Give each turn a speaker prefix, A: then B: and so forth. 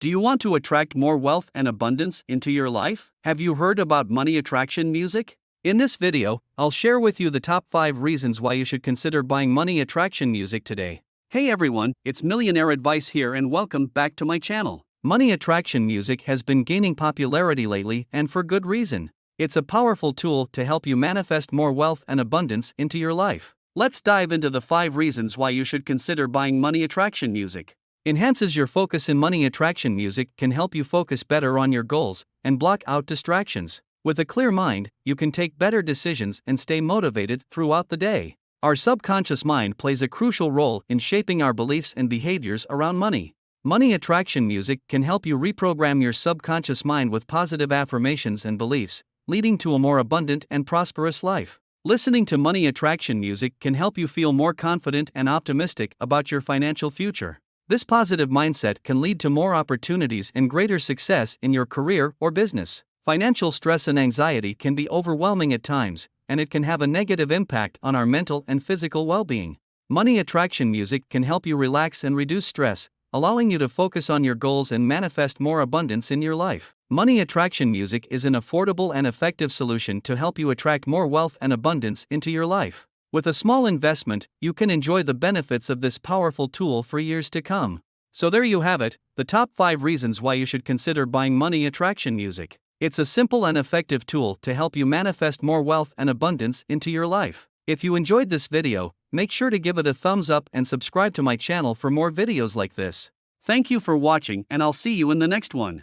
A: Do you want to attract more wealth and abundance into your life? Have you heard about money attraction music? In this video, I'll share with you the top 5 reasons why you should consider buying money attraction music today. Hey everyone, it's Millionaire Advice here and welcome back to my channel. Money attraction music has been gaining popularity lately and for good reason. It's a powerful tool to help you manifest more wealth and abundance into your life. Let's dive into the 5 reasons why you should consider buying money attraction music. Enhances your focus. In money attraction music can help you focus better on your goals and block out distractions. With a clear mind, you can take better decisions and stay motivated throughout the day. Our subconscious mind plays a crucial role in shaping our beliefs and behaviors around money. Money attraction music can help you reprogram your subconscious mind with positive affirmations and beliefs, leading to a more abundant and prosperous life. Listening to money attraction music can help you feel more confident and optimistic about your financial future. This positive mindset can lead to more opportunities and greater success in your career or business. Financial stress and anxiety can be overwhelming at times, and it can have a negative impact on our mental and physical well-being. Money attraction music can help you relax and reduce stress, allowing you to focus on your goals and manifest more abundance in your life. Money attraction music is an affordable and effective solution to help you attract more wealth and abundance into your life. With a small investment, you can enjoy the benefits of this powerful tool for years to come. So there you have it, the top 5 reasons why you should consider buying money attraction music. It's a simple and effective tool to help you manifest more wealth and abundance into your life. If you enjoyed this video, make sure to give it a thumbs up and subscribe to my channel for more videos like this. Thank you for watching and I'll see you in the next one.